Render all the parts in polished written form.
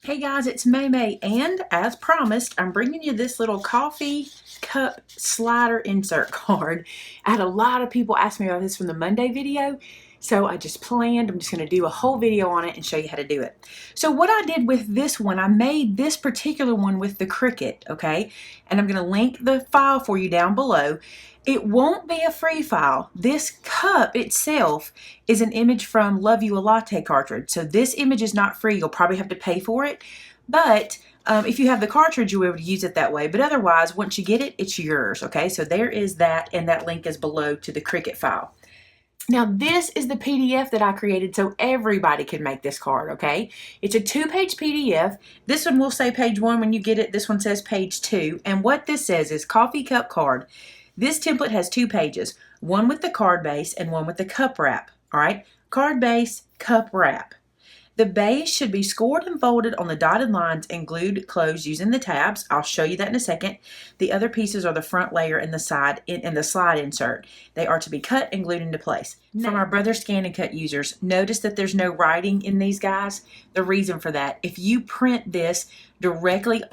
Hey guys, it's Maymay, and as promised, I'm bringing you this little coffee cup slider insert card. I had a lot of people ask me about this from the Monday video, so I just planned I'm just going to do a whole video on it and show you how to do it. So what I did with this one, I made this particular one with the Cricut, okay? And I'm going to link the file for you down below. It won't be a free file. This cup itself is an image from Love You a Latte cartridge. So this image is not free. You'll probably have to pay for it. But if you have the cartridge, you'll be able to use it that way. But otherwise, once you get it, it's yours. Okay, so there is that, and that link is below to the Cricut file. Now this is the PDF that I created so everybody can make this card, okay? It's a 2-page PDF. This one will say page 1 when you get it. This one says page 2. And what this says is coffee cup card. This template has 2 pages, one with the card base and one with the cup wrap, all right? Card base, cup wrap. The base should be scored and folded on the dotted lines and glued closed using the tabs. I'll show you that in a second. The other pieces are the front layer and the side and the slide insert. They are to be cut and glued into place. From our Brother Scan and Cut users, notice that there's no writing in these guys. The reason for that, if you print this directly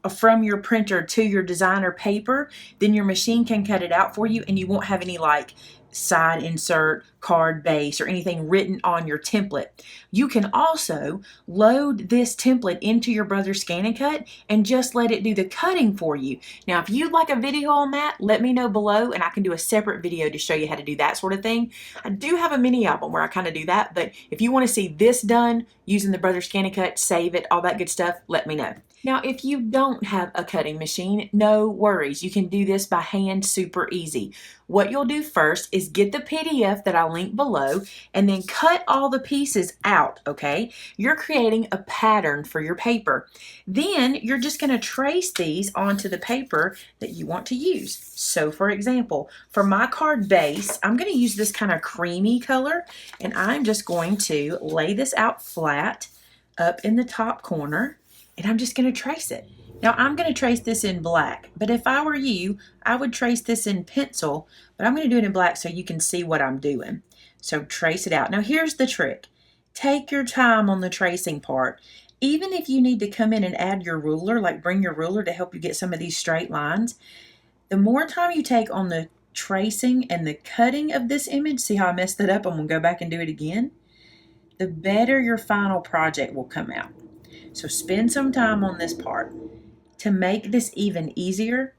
from your printer to your designer paper, then your machine can cut it out for you and you won't have any like side insert, card base, or anything written on your template. You can also load this template into your Brother Scan and Cut and just let it do the cutting for you. Now, if you'd like a video on that, let me know below and I can do a separate video to show you how to do that sort of thing. I do have a mini album where I kind of do that, but if you want to see this done using the Brother Scan and Cut, save it, all that good stuff, let me know. Now, if you don't have a cutting machine, no worries. You can do this by hand super easy. What you'll do first is get the PDF that I'll link below and then cut all the pieces out, okay? You're creating a pattern for your paper. Then you're just going to trace these onto the paper that you want to use. So for example, for my card base, I'm going to use this kind of creamy color and I'm just going to lay this out flat up in the top corner. And I'm just going to trace it. Now I'm going to trace this in black, but if I were you, I would trace this in pencil, but I'm going to do it in black so you can see what I'm doing. So trace it out. Now here's the trick. Take your time on the tracing part. Even if you need to come in and add your ruler, like bring your ruler to help you get some of these straight lines, the more time you take on the tracing and the cutting of this image, see how I messed it up? I'm going to go back and do it again. The better your final project will come out. So spend some time on this part. To make this even easier,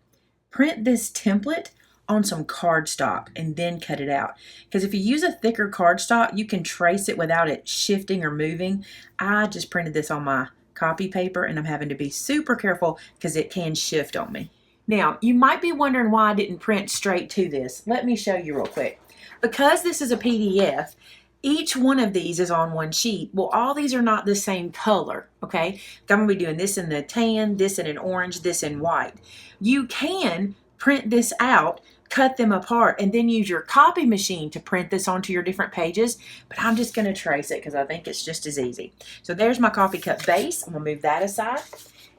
print this template on some cardstock and then cut it out. Because if you use a thicker cardstock, you can trace it without it shifting or moving. I just printed this on my copy paper and I'm having to be super careful because it can shift on me. Now, you might be wondering why I didn't print straight to this. Let me show you real quick. Because this is a PDF, each one of these is on one sheet. Well, all these are not the same color, okay? I'm going to be doing this in the tan, this in an orange, this in white. You can print this out, cut them apart, and then use your copy machine to print this onto your different pages, but I'm just going to trace it because I think it's just as easy. So there's my coffee cup base. I'm going to move that aside.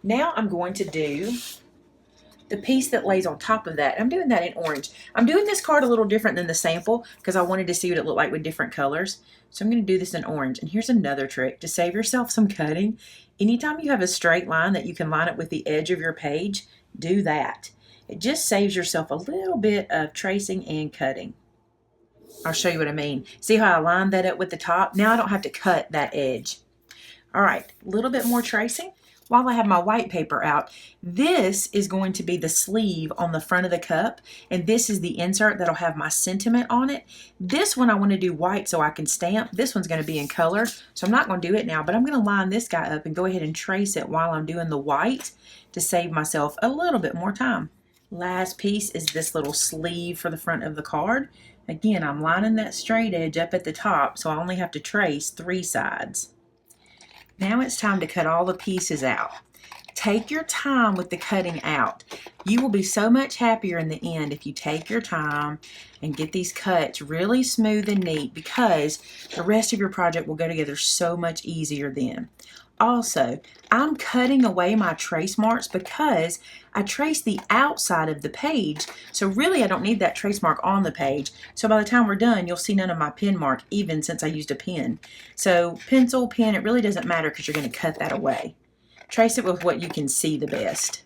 Now I'm going to do the piece that lays on top of that. I'm doing that in orange. I'm doing this card a little different than the sample because I wanted to see what it looked like with different colors. So I'm going to do this in orange. And here's another trick to save yourself some cutting. Anytime you have a straight line that you can line up with the edge of your page, do that. It just saves yourself a little bit of tracing and cutting. I'll show you what I mean. See how I lined that up with the top? Now I don't have to cut that edge. All right, a little bit more tracing. While I have my white paper out, this is going to be the sleeve on the front of the cup, and this is the insert that'll have my sentiment on it. This one I want to do white so I can stamp. This one's going to be in color, so I'm not going to do it now, but I'm going to line this guy up and go ahead and trace it while I'm doing the white to save myself a little bit more time. Last piece is this little sleeve for the front of the card. Again, I'm lining that straight edge up at the top, so I only have to trace 3 sides. Now it's time to cut all the pieces out. Take your time with the cutting out. You will be so much happier in the end if you take your time and get these cuts really smooth and neat because the rest of your project will go together so much easier then. Also, I'm cutting away my trace marks because I traced the outside of the page, so really I don't need that trace mark on the page. So by the time we're done, you'll see none of my pen mark, even since I used a pen. So pencil, pen, it really doesn't matter because you're going to cut that away. trace it with what you can see the best.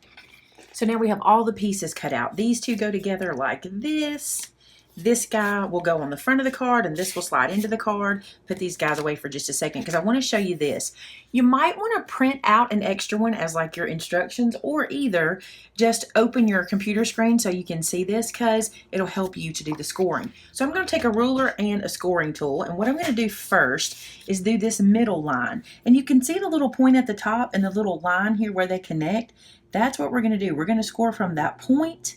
So now we have all the pieces cut out. These two go together like this. This guy will go on the front of the card and this will slide into the card. Put these guys away for just a second because I want to show you this. You might want to print out an extra one as like your instructions, or either just open your computer screen so you can see this because it'll help you to do the scoring. So I'm going to take a ruler and a scoring tool, and what I'm going to do first is do this middle line. And you can see the little point at the top and the little line here where they connect. That's what we're going to do. We're going to score from that point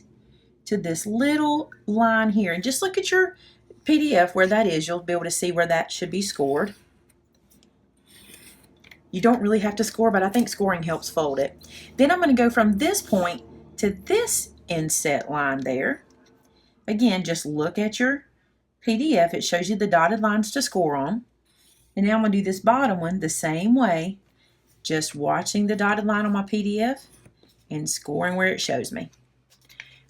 to this little line here, and just look at your PDF where that is. You'll be able to see where that should be scored. You don't really have to score, but I think scoring helps fold it. Then I'm going to go from this point to this inset line there. Again, just look at your PDF. It shows you the dotted lines to score on. And now I'm going to do this bottom one the same way, just watching the dotted line on my PDF and scoring where it shows me.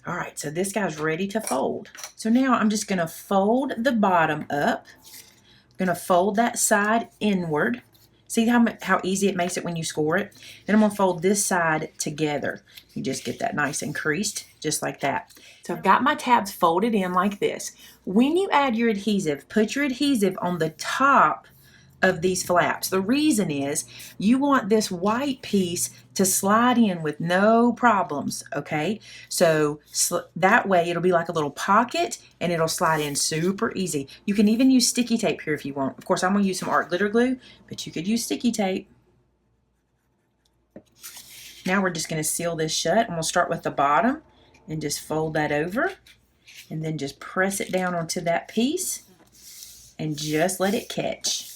All right, so this guy's ready to fold. So now I'm just going to fold the bottom up. I'm going to fold that side inward. See how easy it makes it when you score it? Then I'm going to fold this side together. You just get that nice and creased, just like that. So I've got my tabs folded in like this. When you add your adhesive, put your adhesive on the top of these flaps. The reason is you want this white piece to slide in with no problems, okay? So that way it'll be like a little pocket and it'll slide in super easy. You can even use sticky tape here if you want. Of course, I'm going to use some art glitter glue, but you could use sticky tape. Now we're just going to seal this shut, and we'll start with the bottom and just fold that over and then just press it down onto that piece and just let it catch.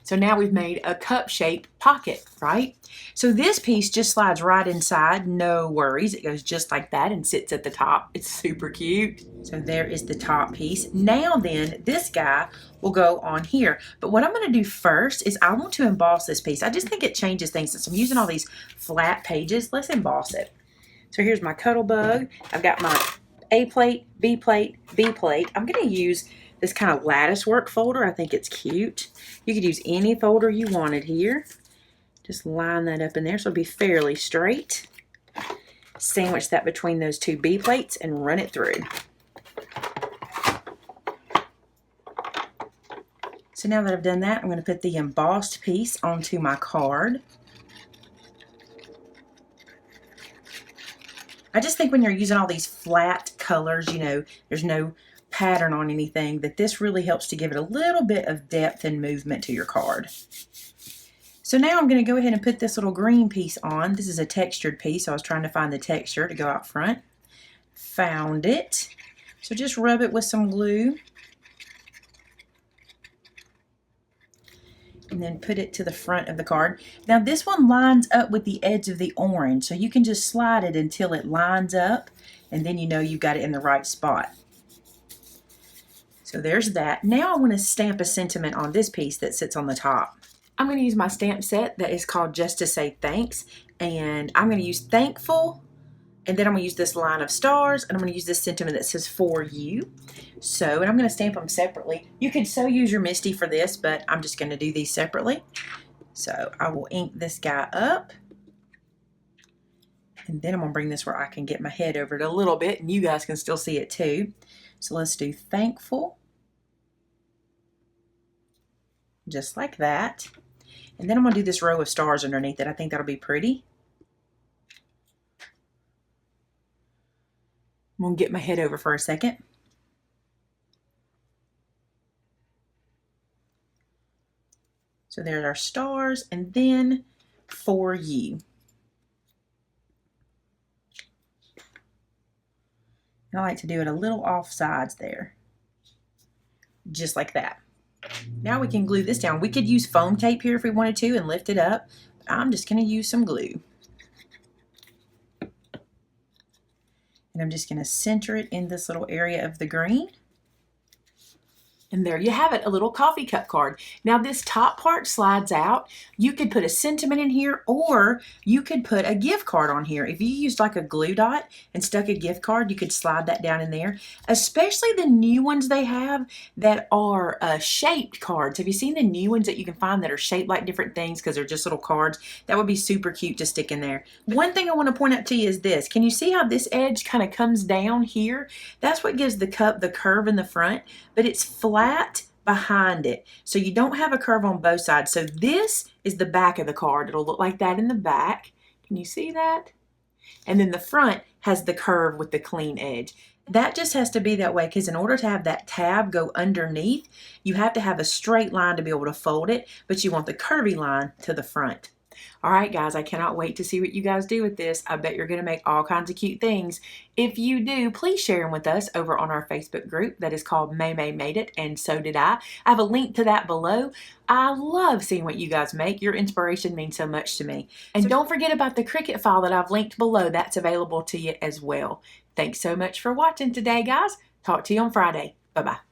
So now we've made a cup-shaped pocket, right? So this piece just slides right inside, no worries. It goes just like that and sits at the top. It's super cute. So there is the top piece. Now then, this guy will go on here. But what I'm going to do first is I want to emboss this piece. I just think it changes things. Since I'm using all these flat pages, let's emboss it. So here's my cuddle bug. I've got my A plate, B plate, B plate. I'm going to use this kind of lattice work folder. I think it's cute. You could use any folder you wanted here. Just line that up in there so it'll be fairly straight. Sandwich that between those two B plates and run it through. So now that I've done that, I'm going to put the embossed piece onto my card. I just think when you're using all these flat colors, you know, there's no pattern on anything, that this really helps to give it a little bit of depth and movement to your card. So now I'm going to go ahead and put this little green piece on. This is a textured piece, so I was trying to find the texture to go out front. Found it. So just rub it with some glue. And then put it to the front of the card. Now this one lines up with the edge of the orange, so you can just slide it until it lines up, and then you know you've got it in the right spot. So there's that. Now I want to stamp a sentiment on this piece that sits on the top. I'm going to use my stamp set that is called Just to Say Thanks, and I'm going to use thankful, and then I'm going to use this line of stars, and I'm going to use this sentiment that says for you. So, and I'm going to stamp them separately. You could so use your Misty for this, but I'm just going to do these separately. So I will ink this guy up, and then I'm going to bring this where I can get my head over it a little bit, and you guys can still see it too. So let's do thankful, just like that. And then I'm going to do this row of stars underneath it. I think that'll be pretty. I'm going to get my head over for a second. So there's our stars, and then for you. I like to do it a little off sides there, just like that. Now we can glue this down. We could use foam tape here if we wanted to and lift it up. But I'm just going to use some glue. And I'm just going to center it in this little area of the green. And there you have it, a little coffee cup card. Now this top part slides out. You could put a sentiment in here, or you could put a gift card on here. If you used like a glue dot and stuck a gift card, you could slide that down in there. Especially the new ones they have that are shaped cards. Have you seen the new ones that you can find that are shaped like different things because they're just little cards? That would be super cute to stick in there. One thing I want to point out to you is this. Can you see how this edge kind of comes down here? That's what gives the cup the curve in the front, but it's flat behind it. So you don't have a curve on both sides. So this is the back of the card. It'll look like that in the back. Can you see that? And then the front has the curve with the clean edge. That just has to be that way because in order to have that tab go underneath, you have to have a straight line to be able to fold it, but you want the curvy line to the front. All right, guys, I cannot wait to see what you guys do with this. I bet you're going to make all kinds of cute things. If you do, please share them with us over on our Facebook group that is called Maymay Made It, and so did I. I have a link to that below. I love seeing what you guys make. Your inspiration means so much to me. And don't forget about the Cricut file that I've linked below. That's available to you as well. Thanks so much for watching today, guys. Talk to you on Friday. Bye-bye.